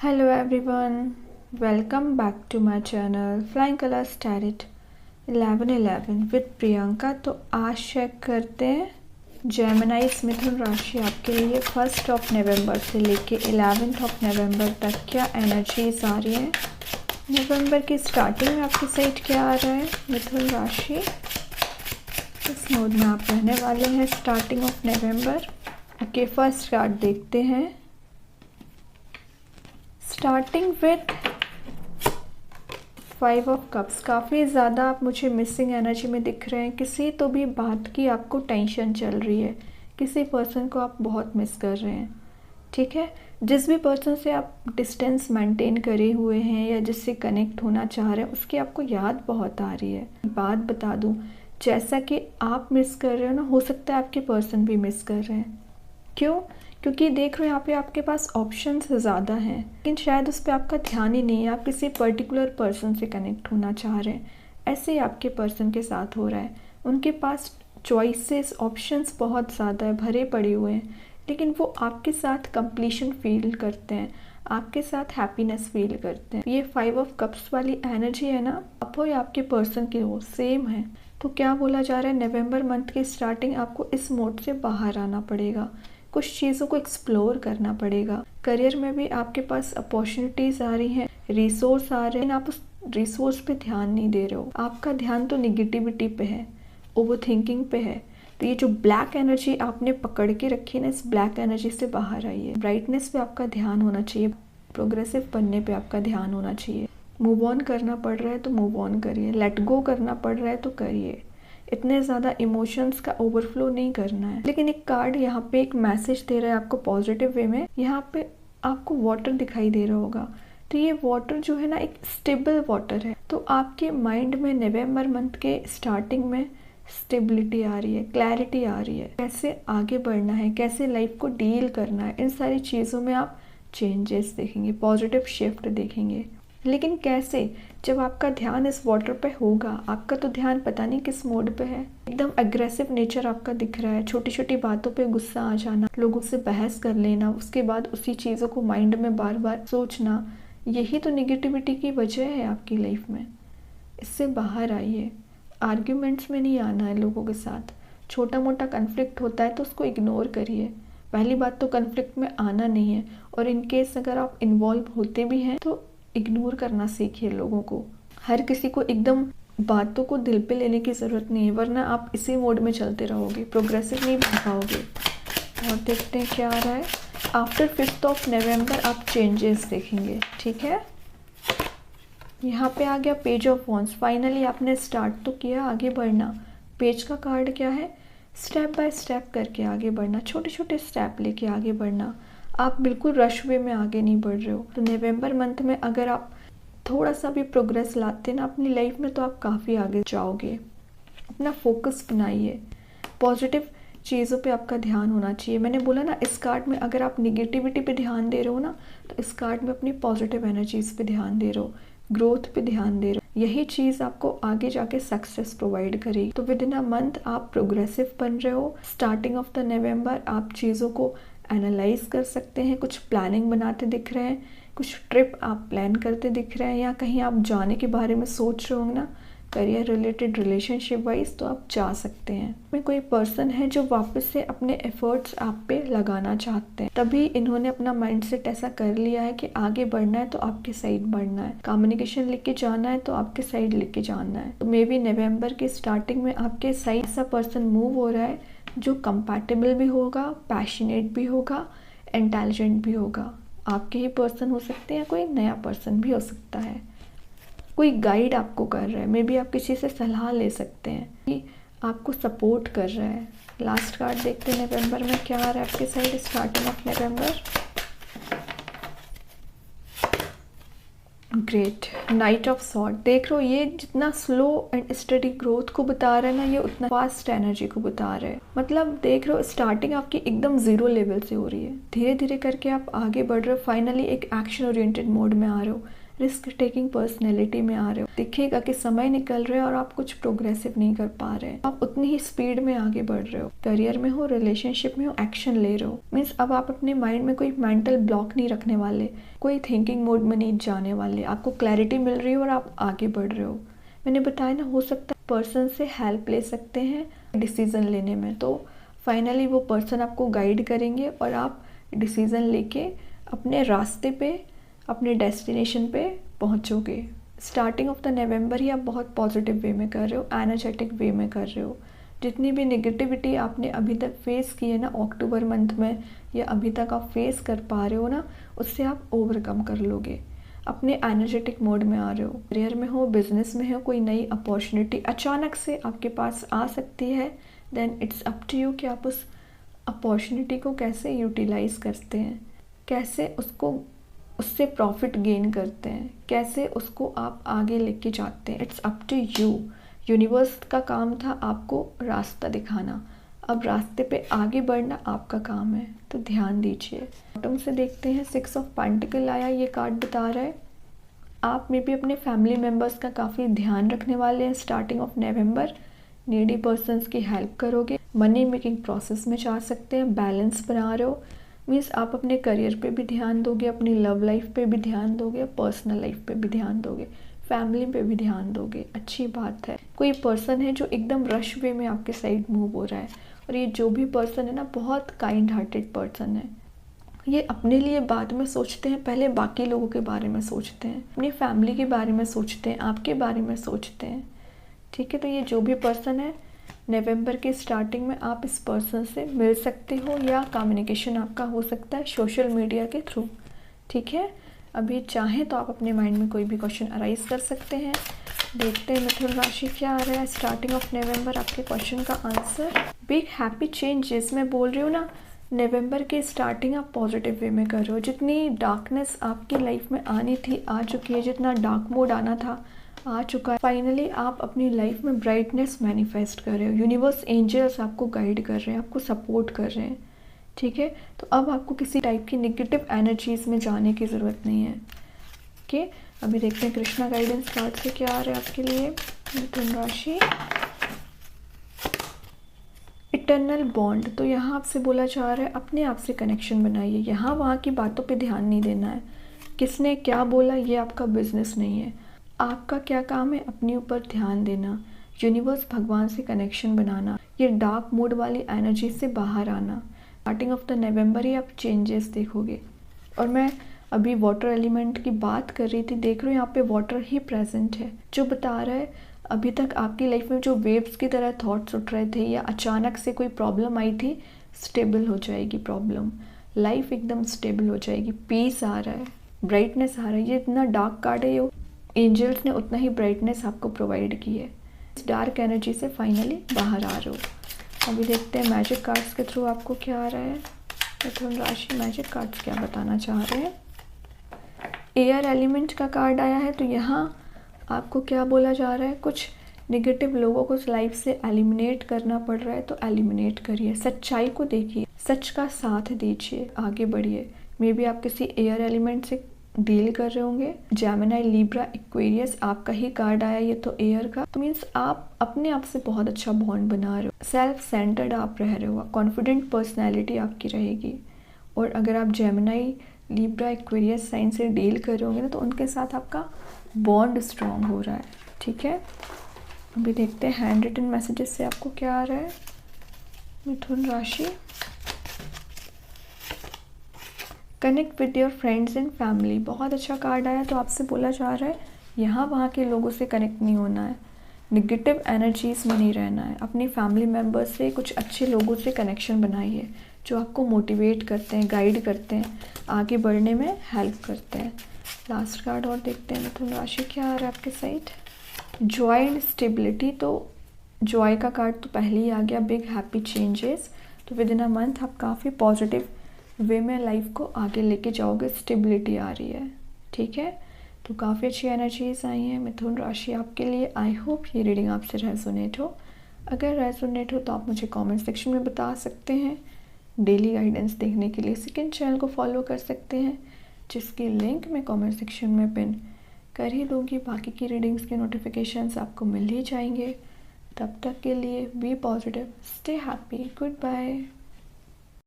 Hello everyone, welcome back to my channel Flying Colors Tarot 1111 with Priyanka. तो आज check करते हैं जेमिनाइज मिथुन राशि आपके लिए 1 नवंबर से लेके 11 नवंबर तक क्या एनर्जीज आ रही है। नवंबर की स्टार्टिंग में आपकी साइड क्या आ रहा है मिथुन राशि, इस मोड में आप रहने वाले हैं starting of November. Okay, first card देखते हैं। Starting with 5 of cups. काफ़ी ज़्यादा आप मुझे मिसिंग एनर्जी में दिख रहे हैं। किसी तो भी बात की आपको टेंशन चल रही है, किसी पर्सन को आप बहुत मिस कर रहे हैं। ठीक है, जिस भी पर्सन से आप डिस्टेंस मेंटेन करे हुए हैं या जिससे कनेक्ट होना चाह रहे हैं उसकी आपको याद बहुत आ रही है। बात बता दूं, जैसा कि आप मिस कर रहे हो ना, हो सकता है आपके पर्सन भी मिस कर रहे हैं। क्यों? क्योंकि देख रहे हो यहाँ पे आपके पास ऑप्शंस ज़्यादा हैं, लेकिन शायद उस पर आपका ध्यान ही नहीं है। आप किसी पर्टिकुलर पर्सन से कनेक्ट होना चाह रहे हैं, ऐसे ही आपके पर्सन के साथ हो रहा है। उनके पास चॉइसेस ऑप्शंस बहुत ज़्यादा है, भरे पड़े हुए हैं, लेकिन वो आपके साथ कंप्लीशन फील करते हैं, आपके साथ हैप्पीनेस फील करते हैं। ये 5 ऑफ कप्स वाली एनर्जी है ना, आप हो या आपके पर्सन की हो, सेम है। तो क्या बोला जा रहा है, नवंबर मंथ की स्टार्टिंग आपको इस मोड से बाहर आना पड़ेगा, कुछ चीज़ों को एक्सप्लोर करना पड़ेगा। करियर में भी आपके पास अपॉर्चुनिटीज़ आ रही हैं, रिसोर्स आ रहे हैं, आप उस रिसोर्स पे ध्यान नहीं दे रहे हो। आपका ध्यान तो निगेटिविटी पे है, ओवर थिंकिंग पे है। तो ये जो ब्लैक एनर्जी आपने पकड़ के रखी है ना, इस ब्लैक एनर्जी से बाहर आइए। ब्राइटनेस पे आपका ध्यान होना चाहिए, प्रोग्रेसिव बनने पे आपका ध्यान होना चाहिए। मूव ऑन करना पड़ रहा है तो मूव ऑन करिए, लेट गो करना पड़ रहा है तो करिए। इतने ज़्यादा इमोशंस का ओवरफ्लो नहीं करना है। लेकिन एक कार्ड यहाँ पे एक मैसेज दे रहा है आपको पॉजिटिव वे में। यहाँ पे आपको वाटर दिखाई दे रहा होगा, तो ये वाटर जो है ना एक स्टेबल वाटर है। तो आपके माइंड में नवंबर मंथ के स्टार्टिंग में स्टेबिलिटी आ रही है, क्लैरिटी आ रही है, कैसे आगे बढ़ना है, कैसे लाइफ को डील करना है। इन सारी चीज़ों में आप चेंजेस देखेंगे, पॉजिटिव शिफ्ट देखेंगे। लेकिन कैसे? जब आपका ध्यान इस वाटर पे होगा। आपका तो ध्यान पता नहीं किस मोड पे है, एकदम अग्रेसिव नेचर आपका दिख रहा है। छोटी छोटी बातों पे गुस्सा आ जाना, लोगों से बहस कर लेना, उसके बाद उसी चीज़ों को माइंड में बार बार सोचना, यही तो निगेटिविटी की वजह है आपकी लाइफ में। इससे बाहर आइए, आर्ग्यूमेंट्स में नहीं आना है लोगों के साथ। छोटा मोटा कन्फ्लिक्ट होता है तो उसको इग्नोर करिए। पहली बात तो कन्फ्लिक्ट में आना नहीं है, और इनकेस अगर आप इन्वॉल्व होते भी हैं तो इग्नोर करना सीखिए लोगों को। हर किसी को एकदम बातों को दिल पे लेने की ज़रूरत नहीं है, वरना आप इसी मोड में चलते रहोगे, प्रोग्रेसिव नहीं बन पाओगे। और देखते हैं क्या आ रहा है। आफ्टर 5 नवंबर आप चेंजेस देखेंगे। ठीक है, यहाँ पे आ गया पेज ऑफ वॉन्ड्स। फाइनली आपने स्टार्ट तो किया आगे बढ़ना। पेज का कार्ड क्या है, स्टेप बाय स्टेप करके आगे बढ़ना, छोटे छोटे स्टेप लेके आगे बढ़ना। आप बिल्कुल रश वे में आगे नहीं बढ़ रहे हो। तो नवंबर मंथ में अगर आप थोड़ा सा भी प्रोग्रेस लाते ना अपनी लाइफ में, तो आप काफ़ी आगे जाओगे। अपना फोकस बनाइए, पॉजिटिव चीज़ों पे आपका ध्यान होना चाहिए। मैंने बोला ना, इस कार्ड में अगर आप निगेटिविटी पे ध्यान दे रहे हो ना, तो इस कार्ड में अपनी पॉजिटिव एनर्जीज पे ध्यान दे रहे हो, ग्रोथ पे ध्यान दे रहे हो। यही चीज़ आपको आगे जाके सक्सेस प्रोवाइड करेगी। तो विद इन अ मंथ आप प्रोग्रेसिव बन रहे हो। स्टार्टिंग ऑफ द नवंबर आप चीज़ों को एनालाइज कर सकते हैं, कुछ प्लानिंग बनाते दिख रहे हैं, कुछ ट्रिप आप प्लान करते दिख रहे हैं, या कहीं आप जाने के बारे में सोच रहे होंगे ना, करियर रिलेटेड, रिलेशनशिप वाइज, तो आप जा सकते हैं। में कोई पर्सन है जो वापस से अपने एफर्ट्स आप पे लगाना चाहते हैं, तभी इन्होंने अपना माइंडसेट ऐसा कर लिया है कि आगे बढ़ना है तो आपके साइड बढ़ना है, कम्युनिकेशन लेके जाना है तो आपके साइड लेके जाना है। तो मे बी नवंबर की स्टार्टिंग में आपके साइड ऐसा पर्सन मूव हो रहा है जो कंपैटिबल भी होगा, पैशनेट भी होगा, इंटेलिजेंट भी होगा। आपके ही पर्सन हो सकते हैं, कोई नया पर्सन भी हो सकता है। कोई गाइड आपको कर रहा है, मे बी आप किसी से सलाह ले सकते हैं कि आपको सपोर्ट कर रहा है। लास्ट कार्ड देखते हैं नवंबर में क्या आ रहा है आपके side starting of November. Great, night of sword. देख लो, ये जितना स्लो एंड स्टडी ग्रोथ को बता रहा है ना, ये उतना फास्ट एनर्जी को बता रहा है। मतलब देख लो, स्टार्टिंग आपकी एकदम जीरो लेवल से हो रही है, धीरे धीरे करके आप आगे बढ़ रहे हो, फाइनली एक एक्शन ओरिएंटेड मोड में आ रहे हो। रिस्क टेकिंग पर्सनैलिटी में आ रहे हो। दिखेगा कि समय निकल रहा है और आप कुछ प्रोग्रेसिव नहीं कर पा रहे हैं, आप उतनी ही स्पीड में आगे बढ़ रहे हो। करियर में हो, रिलेशनशिप में हो, एक्शन ले रहे हो। मीन्स अब आप अपने माइंड में कोई मेंटल ब्लॉक नहीं रखने वाले, कोई थिंकिंग मोड में नहीं जाने वाले, आपको क्लैरिटी मिल रही है और आप आगे बढ़ रहे हो। मैंने बताया ना, हो सकता है पर्सन से हेल्प ले सकते हैं डिसीज़न लेने में, तो फाइनली वो पर्सन आपको गाइड करेंगे और आप डिसीज़न लेके अपने रास्ते पे, अपने डेस्टिनेशन पे पहुंचोगे। स्टार्टिंग ऑफ द नवंबर ही आप बहुत पॉजिटिव वे में कर रहे हो, एनर्जेटिक वे में कर रहे हो। जितनी भी नेगेटिविटी आपने अभी तक फेस की है ना अक्टूबर मंथ में, या अभी तक आप फेस कर पा रहे हो ना, उससे आप ओवरकम कर लोगे। अपने एनर्जेटिक मोड में आ रहे हो। करियर में हो, बिजनेस में हो, कोई नई अपॉर्चुनिटी अचानक से आपके पास आ सकती है, then it's up to you कि आप उस अपॉर्चुनिटी को कैसे यूटिलाइज करते हैं, कैसे उससे प्रॉफिट गेन करते हैं, कैसे उसको आप आगे लेके जाते हैं। It's up to you. Universe का काम था आपको रास्ता दिखाना, अब रास्ते पे आगे बढ़ना आपका काम है, तो ध्यान दीजिए। बॉटम से देखते हैं, 6 ऑफ पेंटिकल आया, ये कार्ड बता रहा है आप में भी अपने फैमिली मेम्बर्स का काफ़ी ध्यान रखने वाले हैं। Starting of November needy persons की हेल्प करोगे, मनी मेकिंग प्रोसेस में जा सकते हैं, बैलेंस बना रहे हो। मीन्स आप अपने करियर पे भी ध्यान दोगे, अपनी लव लाइफ पे भी ध्यान दोगे, पर्सनल लाइफ पे भी ध्यान दोगे, फैमिली पे भी ध्यान दोगे। अच्छी बात है। कोई पर्सन है जो एकदम रश वे में आपके साइड मूव हो रहा है, और ये जो भी पर्सन है ना, बहुत काइंड हार्टेड पर्सन है। ये अपने लिए बाद में सोचते हैं, पहले बाकी लोगों के बारे में सोचते हैं, अपनी फैमिली के बारे में सोचते हैं, आपके बारे में सोचते हैं। ठीक है, तो ये जो भी पर्सन है, नवंबर के स्टार्टिंग में आप इस पर्सन से मिल सकते हो, या कम्युनिकेशन आपका हो सकता है सोशल मीडिया के थ्रू। ठीक है, अभी चाहें तो आप अपने माइंड में कोई भी क्वेश्चन अराइज कर सकते हैं। देखते हैं मिथुन राशि क्या आ रहा है स्टार्टिंग ऑफ नवंबर, आपके क्वेश्चन का आंसर। बिग हैप्पी चेंजेस, मैं बोल रही हूँ ना, नवंबर के स्टार्टिंग आप पॉजिटिव वे में कर रहे हो। जितनी डार्कनेस आपकी लाइफ में आनी थी आ चुकी है, जितना डार्क मोड आना था आ चुका है। फाइनली आप अपनी लाइफ में ब्राइटनेस मैनिफेस्ट कर रहे हो। यूनिवर्स एंजल्स आपको गाइड कर रहे हैं, आपको सपोर्ट कर रहे हैं। ठीक है, तो अब आपको किसी टाइप की नेगेटिव एनर्जीज में जाने की ज़रूरत नहीं है। ओके, अभी देखते हैं कृष्णा गाइडेंस कार्ड से क्या आ रहा है आपके लिए मिथुन राशि। इटर्नल बॉन्ड, तो यहाँ आपसे बोला जा रहा है अपने आप से कनेक्शन बनाइए। यहाँ वहाँ की बातों पे ध्यान नहीं देना है, किसने क्या बोला ये आपका बिजनेस नहीं है। आपका क्या काम है, अपने ऊपर ध्यान देना, यूनिवर्स भगवान से कनेक्शन बनाना, ये डार्क मोड वाली एनर्जी से बाहर आना। स्टार्टिंग ऑफ द नवंबर ही आप चेंजेस देखोगे। और मैं अभी वाटर एलिमेंट की बात कर रही थी, देख रहे हो यहाँ पे वाटर ही प्रेजेंट है, जो बता रहा है अभी तक आपकी लाइफ में जो वेव्स की तरह थॉट्स उठ रहे थे, या अचानक से कोई प्रॉब्लम आई थी, स्टेबल हो जाएगी प्रॉब्लम, लाइफ एकदम स्टेबल हो जाएगी, पीस आ रहा है, ब्राइटनेस आ रहा है। ये इतना डार्क कार्ड है, ये एंजल्स ने उतना ही ब्राइटनेस आपको प्रोवाइड की है। इस डार्क एनर्जी से फाइनली बाहर आ रहे हो। अभी देखते हैं मैजिक कार्ड्स के थ्रू आपको क्या आ रहा है मिथुन राशि। मैजिक कार्ड्स क्या बताना चाह रहे हैं। एयर एलिमेंट का कार्ड आया है, तो यहाँ आपको क्या बोला जा रहा है, कुछ नेगेटिव लोगों को लाइफ से एलिमिनेट करना पड़ रहा है, तो एलिमिनेट करिए, सच्चाई को देखिए, सच का साथ दीजिए, आगे बढ़िए। मे बी आप किसी एयर एलिमेंट से डील कर रहे होंगे। जेमिनी, लिब्रा, एक्वेरियस, आपका ही कार्ड आया ये तो एयर का, तो मीन्स आप अपने आप से बहुत अच्छा बॉन्ड बना रहे हो, सेल्फ सेंटर्ड आप रह रहे हो, कॉन्फिडेंट पर्सनैलिटी आपकी रहेगी। और अगर आप जेमिनी, लिब्रा, एक्वेरियस साइन से डील कर रहे होंगे ना, तो उनके साथ आपका बॉन्ड स्ट्रॉन्ग हो रहा है। ठीक है, अभी देखते हैं हैंड रिटन मैसेजेस से आपको क्या आ रहा है मिथुन राशि। Connect with your friends and family, बहुत अच्छा कार्ड आया, तो आपसे बोला जा रहा है यहाँ वहाँ के लोगों से कनेक्ट नहीं होना है, निगेटिव एनर्जीज में नहीं रहना है, अपनी फैमिली मेम्बर्स से, कुछ अच्छे लोगों से कनेक्शन बनाइए जो आपको मोटिवेट करते हैं, गाइड करते हैं, आगे बढ़ने में हेल्प करते हैं। लास्ट कार्ड और देखते हैं मिथुन राशि क्या आ रहा है आपके साइड। जॉय एंड स्टेबिलिटी, तो जॉय का कार्ड तो पहले ही आ गया, बिग हैप्पी चेंजेस, तो विद इन अ मंथ आप काफ़ी पॉजिटिव वे में लाइफ को आगे लेके जाओगे, स्टेबिलिटी आ रही है। ठीक है, तो काफ़ी अच्छी एनर्जीज आई हैं मिथुन राशि आपके लिए। आई होप ये रीडिंग आपसे रेजोनेट हो। अगर रेजोनेट हो तो आप मुझे कमेंट सेक्शन में बता सकते हैं। डेली गाइडेंस देखने के लिए सेकंड चैनल को फॉलो कर सकते हैं, जिसकी लिंक मैं कमेंट सेक्शन में पिन कर ही लूँगी, बाकी की रीडिंग्स के नोटिफिकेशंस आपको मिल ही जाएंगे। तब तक के लिए be positive, stay happy, good bye.